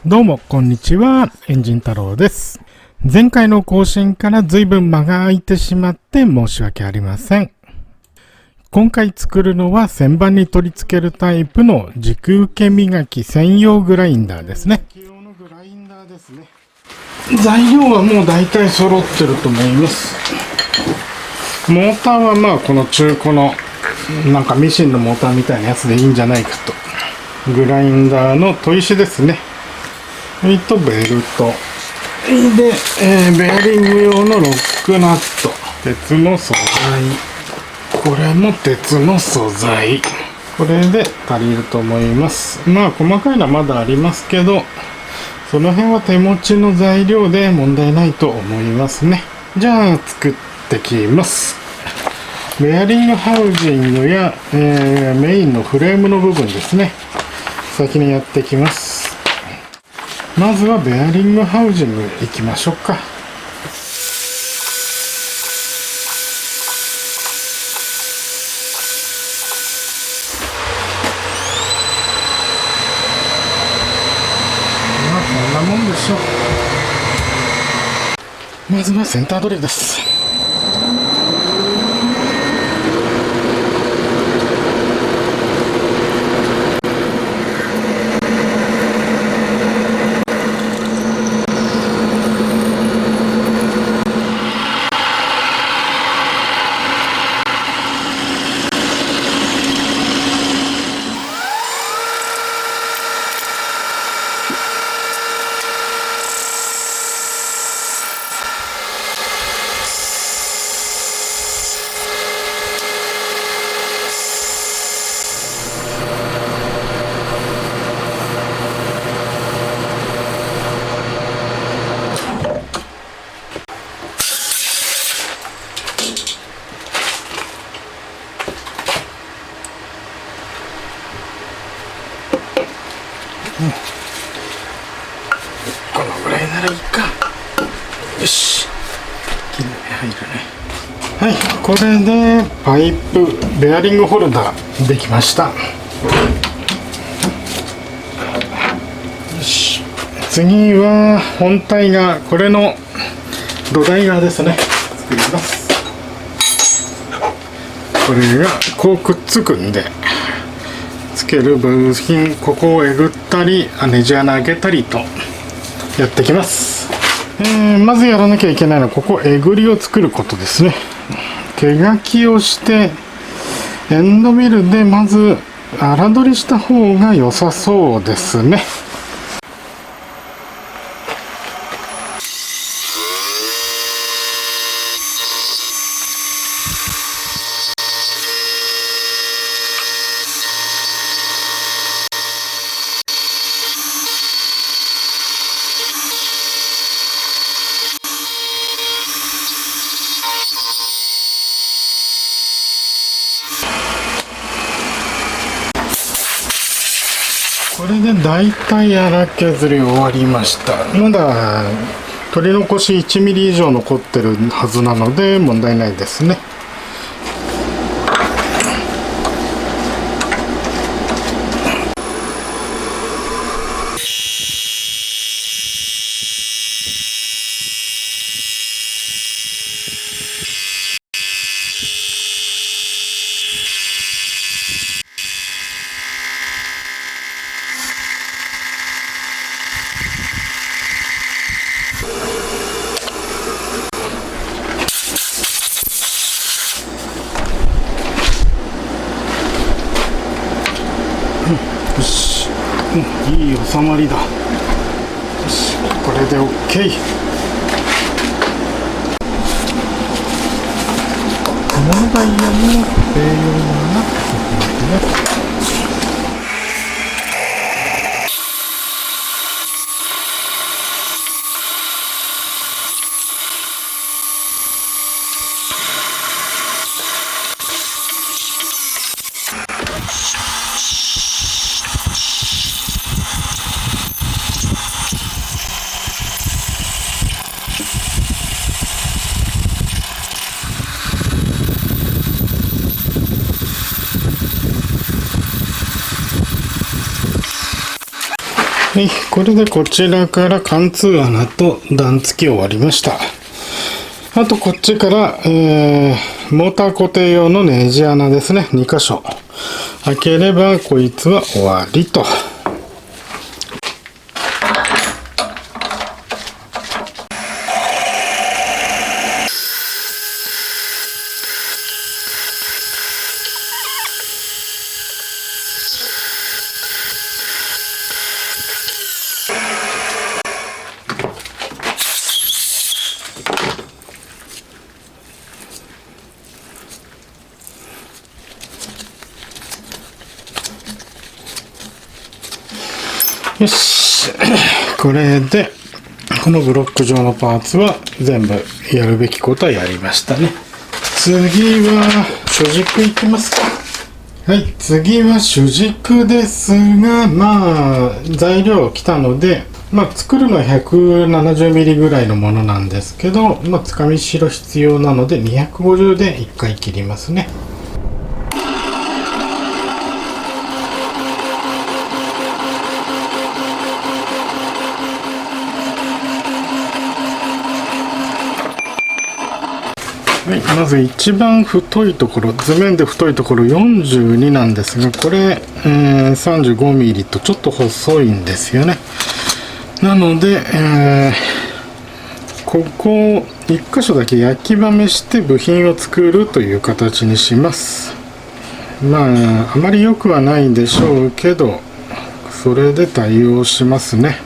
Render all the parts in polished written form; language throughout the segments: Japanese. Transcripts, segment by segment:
どうもこんにちは、エンジン太郎です。前回の更新から随分間が空いてしまって申し訳ありません。今回作るのは旋盤に取り付けるタイプの軸受け磨き専用グラインダーですね。材料はもう大体揃ってると思います。モーターはまあこの中古のなんかミシンのモーターみたいなやつでいいんじゃないかと。グラインダーの砥石ですね。ベルト。で、ベアリング用のロックナット。鉄の素材。これも鉄の素材。これで足りると思います。まあ細かいのはまだありますけど、その辺は手持ちの材料で問題ないと思いますね。じゃあ作ってきます。ベアリングハウジングや、メインのフレームの部分ですね。先にやっていきます。まずはベアリングハウジングいきましょうか。まあこんなもんでしょう。まずはセンタードリルです。このぐらいならいいか。よし、きれいに入るね。はい、これでパイプベアリングホルダーできました。よし、次は本体がこれの土台側ですね。作ります。これがこうくっつくんで、つける部品、ここをえぐったりネジ穴開けたりとやってきます。まずやらなきゃいけないのはここえぐりを作ることですね。手書きをしてエンドミルでまず粗取りした方が良さそうですね。これで大体粗削り終わりました。まだ取り残し1ミリ以上残ってるはずなので問題ないですね。よし、いい収まりだ。よし、これで OK。 このダイヤも併用なですね。はい、これでこちらから貫通穴と段付き終わりました。あとこっちから、モーター固定用のネジ穴ですね。2箇所。開ければこいつは終わりと。よし。これで、このブロック状のパーツは全部やるべきことはやりましたね。次は、主軸いきますか。はい、次は主軸ですが、材料来たので、作るのは 170mm ぐらいのものなんですけど、つかみしろ必要なので250で1回切りますね。はい、まず一番太いところ、図面で太いところ42なんですが、これ、35mm とちょっと細いんですよね。なので、ここを1箇所だけ焼きばめして部品を作るという形にします。あまり良くはないでしょうけど、それで対応しますね。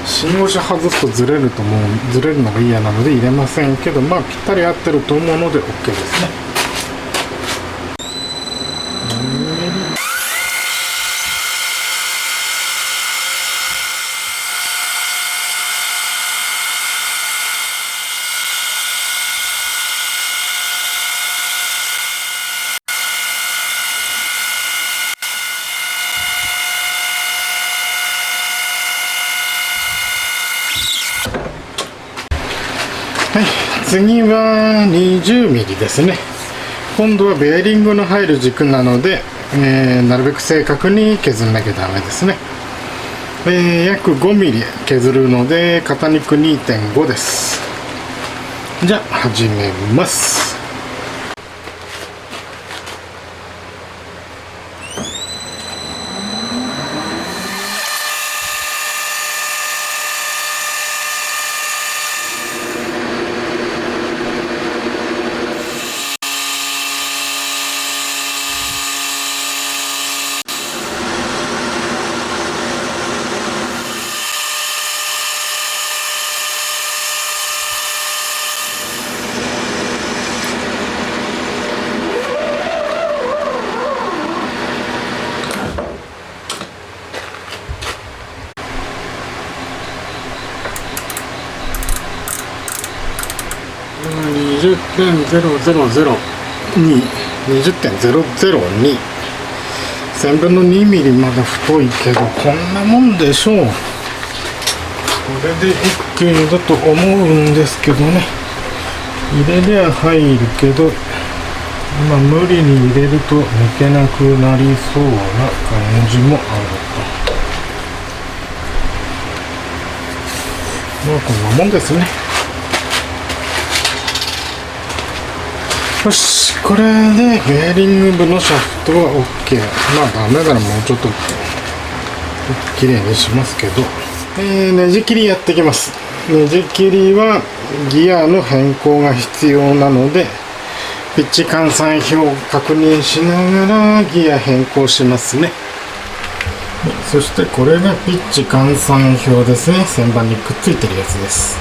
信号車外すとずれるともうずれるのが嫌なので入れませんけど、ぴったり合ってると思うので OK ですね。はい、次は 20mm ですね。今度はベアリングの入る軸なので、なるべく正確に削らなきゃダメですね。約 5mm 削るので型肉 2.5 です。じゃあ始めます。20.0002 20.002 1000分の 2mm まだ太いけどこんなもんでしょう。これで OK だと思うんですけどね。入れりゃ入るけど無理に入れると抜けなくなりそうな感じもあると。こんなもんですね。よし、これでベアリング部のシャフトは OK。ダメならもうちょっと綺麗にしますけど、ネジ切りやっていきます。ネジ切りはギアの変更が必要なのでピッチ換算表を確認しながらギア変更しますね。そしてこれがピッチ換算表ですね。旋盤にくっついてるやつです。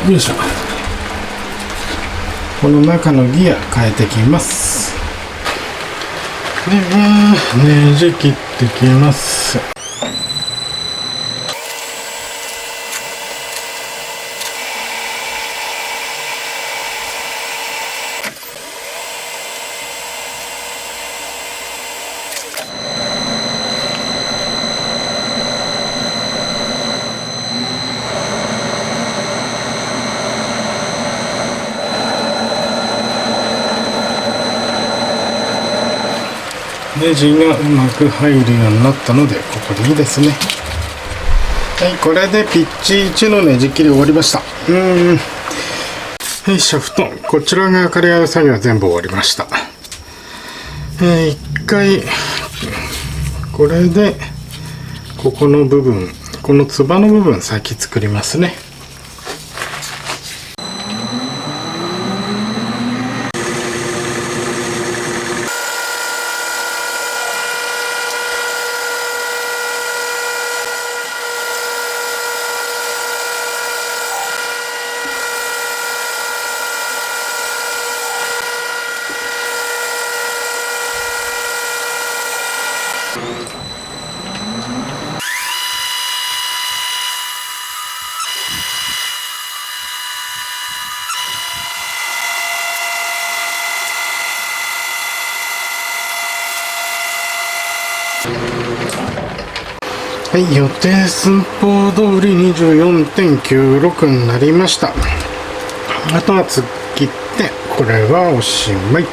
よいしょ。この中のギア変えてきます。ではネジ切ってきます。ネジがうまく入るようになったので、ここでいいですね。はい、これでピッチ1のネジ切り終わりました。はい、シャフト。こちらが明かり合う作業は全部終わりました。一回、これで、ここの部分、このつばの部分先作りますね。はい、予定寸法通り 24.96 になりました。あとは突っ切って、これはおしまいと。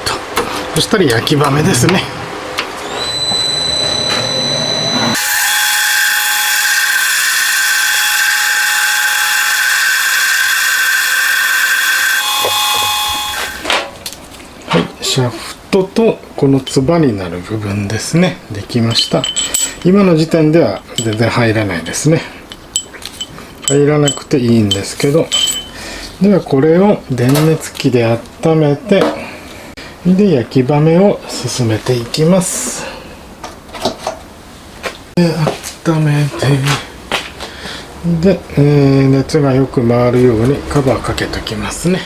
そしたら焼き場目ですね。はい、シャフトとこのつばになる部分ですね。できました。今の時点では全然入らないですね。入らなくていいんですけど、ではこれを電熱器で温めて、で焼き場目を進めていきます。で温めて、で、熱がよく回るようにカバーかけときますね。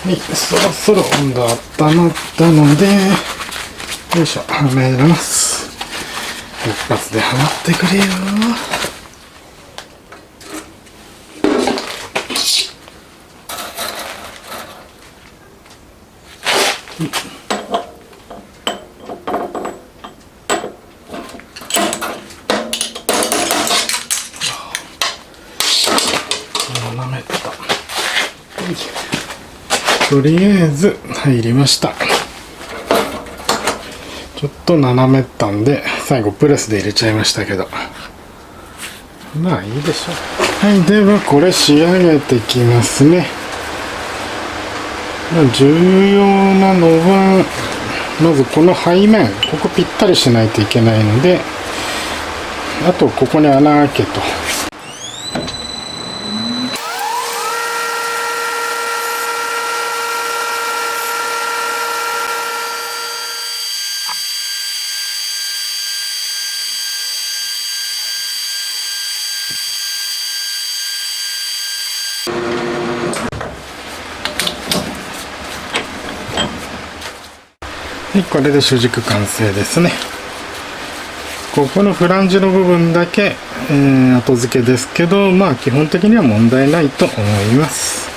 はい、そろそろ温度温まったので、よいしょ、はめます。一発ではまってくれよ。斜めった。とりあえず入りました。ちょっと斜めったんで最後プレスで入れちゃいましたけど、まあいいでしょう。はい、ではこれ仕上げていきますね。重要なのはまずこの背面、ここぴったりしないといけないので、あとここに穴開けと。はい、これで主軸完成ですね。ここのフランジの部分だけ、後付けですけど、まあ基本的には問題ないと思います。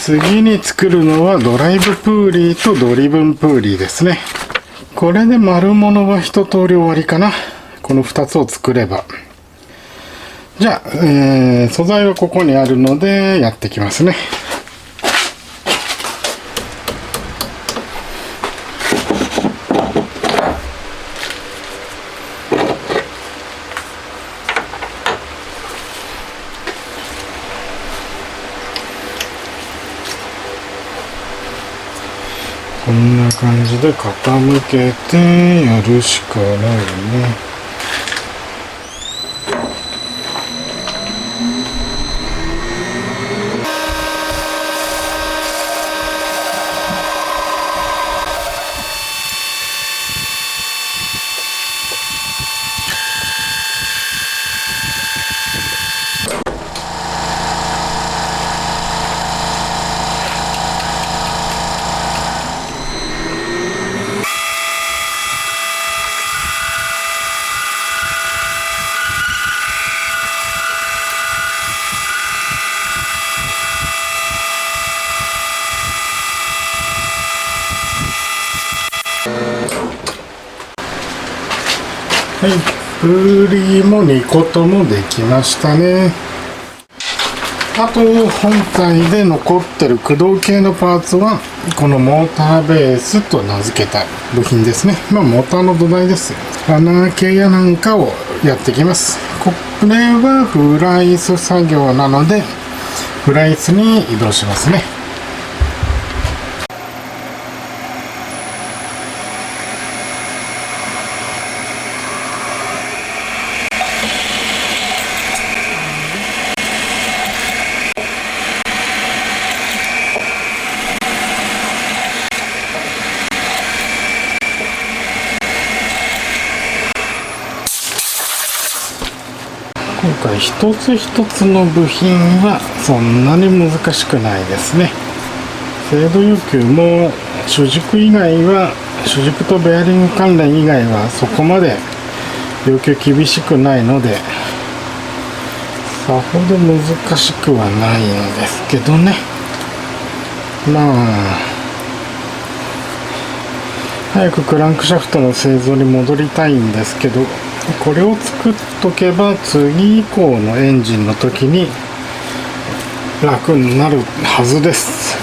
次に作るのはドライブプーリーとドリブンプーリーですね。これで丸物は一通り終わりかな。この2つを作れば。じゃあ、素材はここにあるのでやっていきますね。こんな感じで傾けてやるしかないね。はい、プーリーも2個ともできましたね。あと本体で残ってる駆動系のパーツはこのモーターベースと名付けた部品ですね。モーターの土台ですよ。穴開けやなんかをやっていきます。これはフライス作業なのでフライスに移動しますね。今回一つ一つの部品はそんなに難しくないですね。精度要求も主軸以外は、主軸とベアリング関連以外はそこまで要求厳しくないので、さほど難しくはないんですけどね。早くクランクシャフトの製造に戻りたいんですけど、これを作っとけば次以降のエンジンの時に楽になるはずです。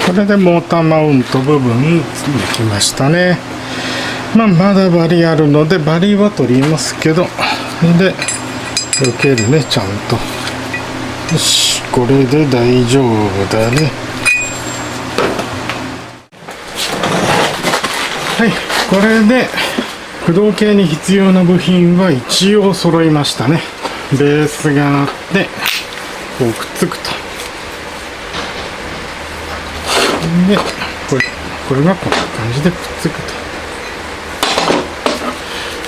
これでモーターマウント部分できましたね。まだバリあるのでバリは取りますけど、で受けるね、ちゃんと。よし、これで大丈夫だね。はい、これで駆動系に必要な部品は一応揃いましたね。ベースがあってこうくっつくと。でこれがこんな感じでくっつく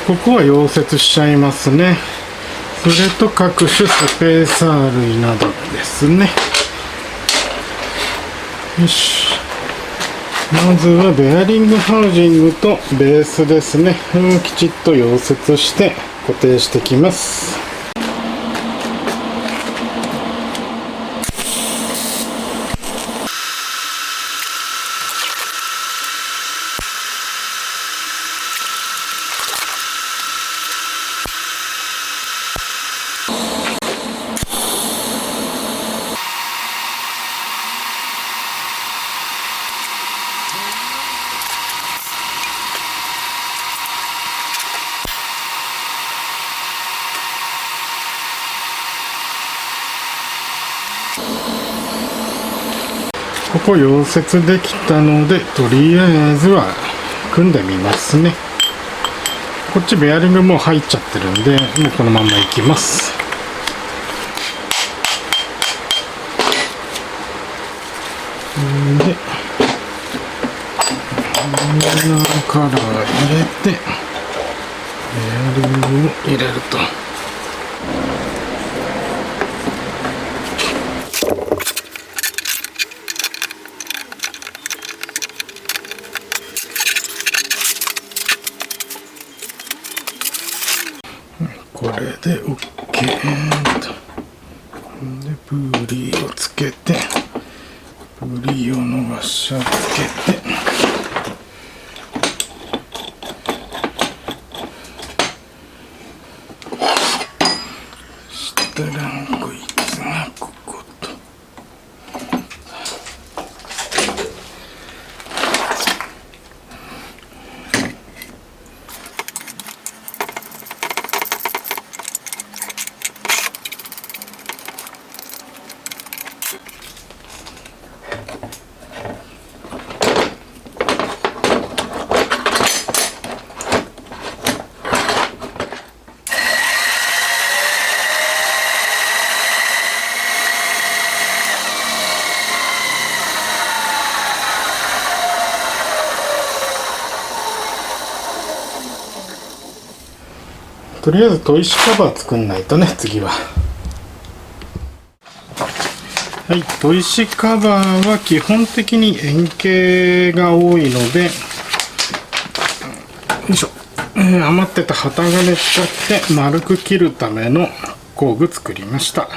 と。ここは溶接しちゃいますね。それと各種スペーサー類などですね。よし、まずはベアリングハウジングとベースですね、きちっと溶接して固定してきます。ここ溶接できたので、とりあえずは組んでみますね。こっちベアリングもう入っちゃってるんで、もうこのままいきます。でインナーカラー入れて、ベアリングを入れると。これで OK と。でプリをつけて、プリ用のワッシャーつけて、したらこいつがここと。とりあえず砥石カバー作んないとね、次は。はい、砥石カバーは基本的に円形が多いので、よいしょ、余ってた旗金使って丸く切るための工具作りました。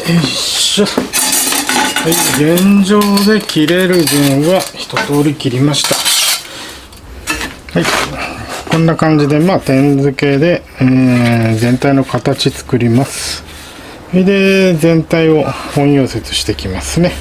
よいしょ。はい、現状で切れる分は一通り切りました。はい、こんな感じで点付けで、全体の形作ります。それで全体を本溶接していきますね。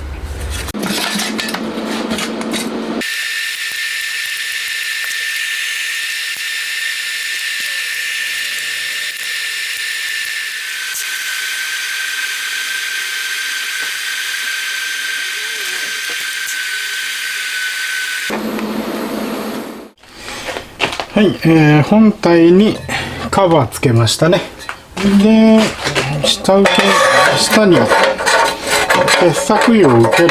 はい、本体にカバーつけましたね。で、下に切削油を受ける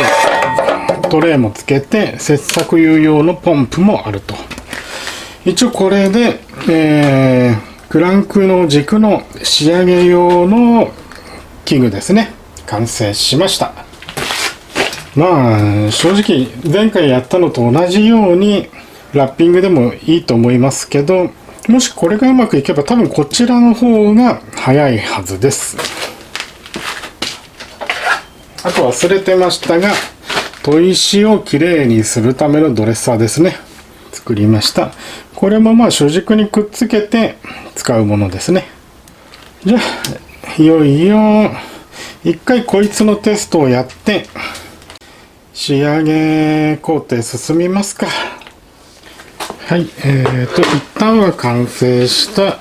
トレイもつけて、切削油用のポンプもあると。一応これで、クランクの軸の仕上げ用の器具ですね、完成しました。正直前回やったのと同じようにラッピングでもいいと思いますけど、もしこれがうまくいけば多分こちらの方が早いはずです。あと忘れてましたが、砥石をきれいにするためのドレッサーですね、作りました。これも主軸にくっつけて使うものですね。じゃあいよいよ一回こいつのテストをやって仕上げ工程進みますか。はい、一旦は完成した、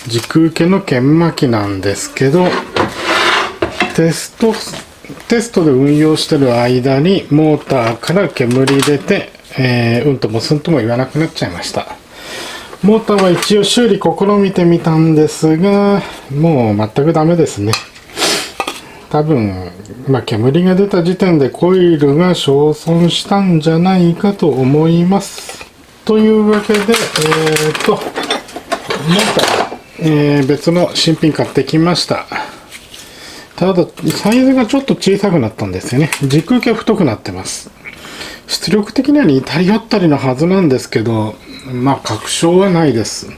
軸受けの研磨機なんですけど、テストで運用してる間にモーターから煙出て、うんともすんとも言わなくなっちゃいました。モーターは一応修理試みてみたんですが、もう全くダメですね。多分、煙が出た時点でコイルが焼損したんじゃないかと思います。というわけで、モーター、別の新品買ってきました。ただ、サイズがちょっと小さくなったんですよね。軸受け太くなってます。出力的には似たり寄ったりのはずなんですけど、確証はないです。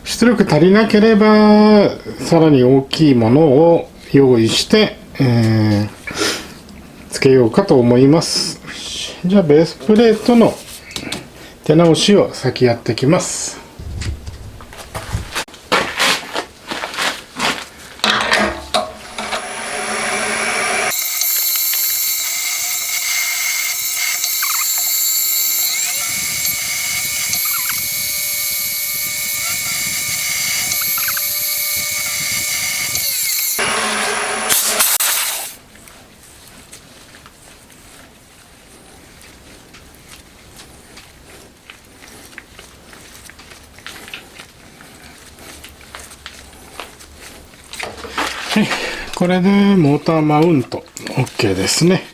出力足りなければ、さらに大きいものを用意して、つけようかと思います。じゃあベースプレートの手直しを先やってきます。これでモーターマウント OK ですね。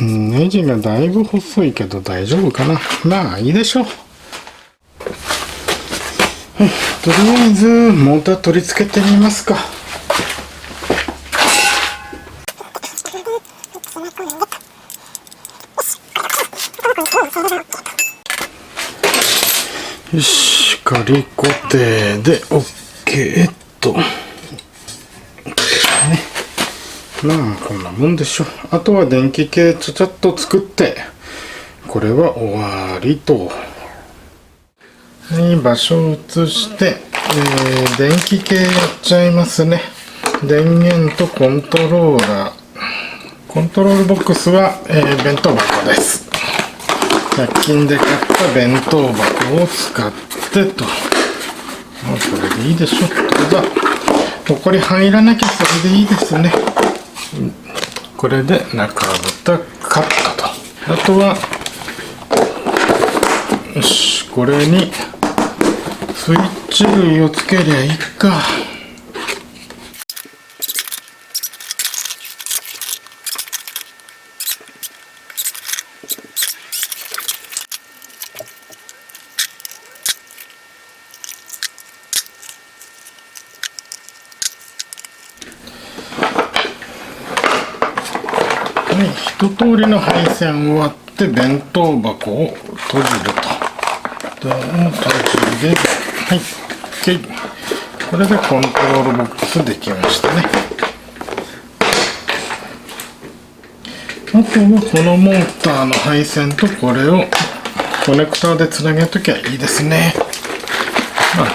ネジがだいぶ細いけど大丈夫かな。まあいいでしょう。はい、とりあえずモーター取り付けてみますか。よし、仮固定で OK と。まあこんなもんでしょう。あとは電気系ちゃちゃっと作ってこれは終わりと。はい、場所を移して、電気系やっちゃいますね。電源とコントローラー。コントロールボックスは、弁当箱です。100均で買った弁当箱を使ってと。これでいいでしょう。どうぞ。ほこり入らなきゃそれでいいですね。これで中蓋カットと。あとはよし、これにスイッチ類をつけりゃいいか。一通りの配線終わって弁当箱を閉じると。閉じれば、はい、OK。これでコントロールボックスできましたね。あとはこのモーターの配線とこれをコネクターでつなげときゃいいですね。まあ、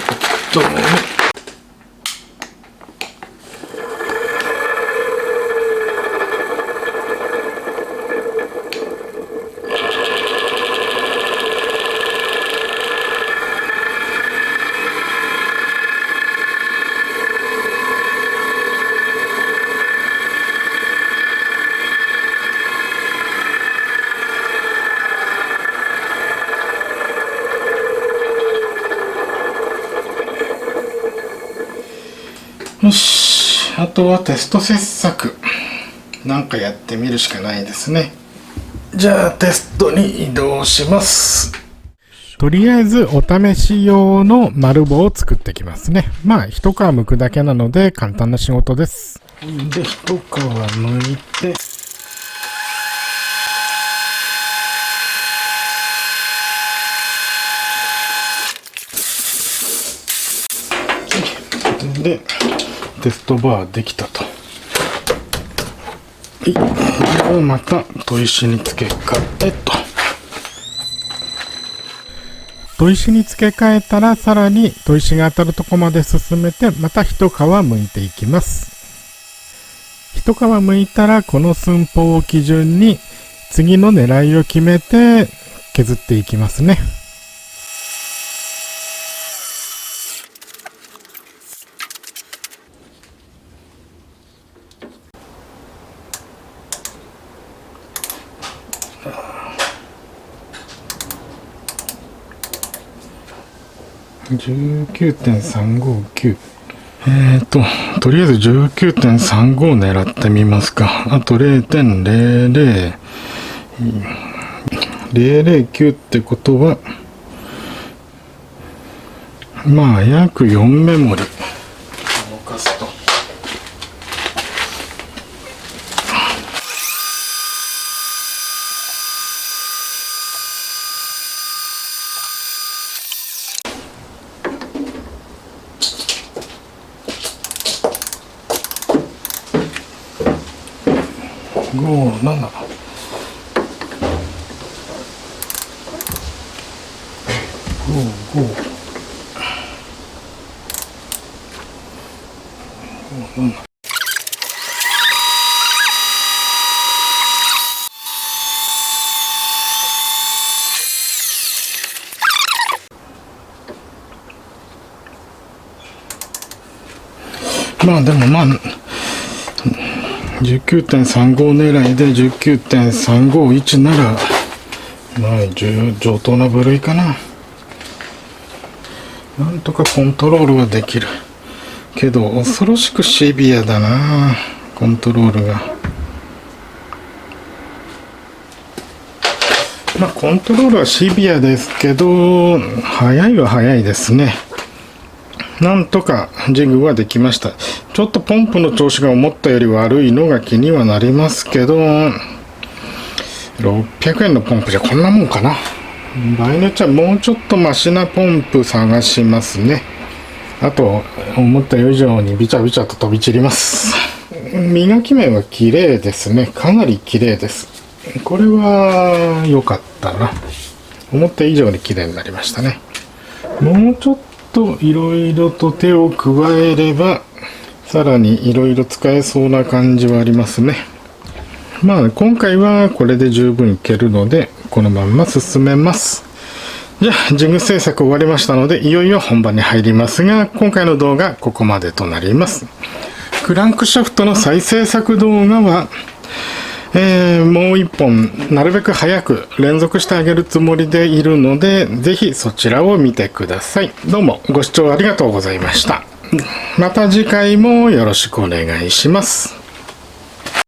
よし、あとはテスト切削なんかやってみるしかないですね。じゃあテストに移動します。とりあえずお試し用の丸棒を作ってきますね。まあ一皮剥くだけなので簡単な仕事です。で、一皮剥いてでテストバーできたと。これをまた砥石に付け替えと。砥石に付け替えたらさらに砥石が当たるとこまで進めてまた一皮剥いていきます。一皮剥いたらこの寸法を基準に次の狙いを決めて削っていきますね。19.359 とりあえず 19.35 狙ってみますか。あと 0.00009 ってことはまあ約4メモリ動かすと。5、7。まあでも19.35 狙いで 19.351 ならまあ上等な部類かな。なんとかコントロールはできる。けど恐ろしくシビアだな、コントロールが。コントロールはシビアですけど、速いは速いですね。なんとかジグはできました。ちょっとポンプの調子が思ったより悪いのが気にはなりますけど、600円のポンプじゃこんなもんかな。場合によっちゃもうちょっとマシなポンプ探しますね。あと思った以上にビチャビチャと飛び散ります。磨き面は綺麗ですね。かなり綺麗です。これは良かったな。思った以上に綺麗になりましたね。もうちょっといろいろと手を加えればさらにいろいろ使えそうな感じはありますね。今回はこれで十分いけるのでこのまんま進めます。じゃあジグ制作終わりましたのでいよいよ本番に入りますが、今回の動画ここまでとなります。クランクシャフトの再制作動画はもう一本なるべく早く連続してあげるつもりでいるので、ぜひそちらを見てください。どうもご視聴ありがとうございました。また次回もよろしくお願いします。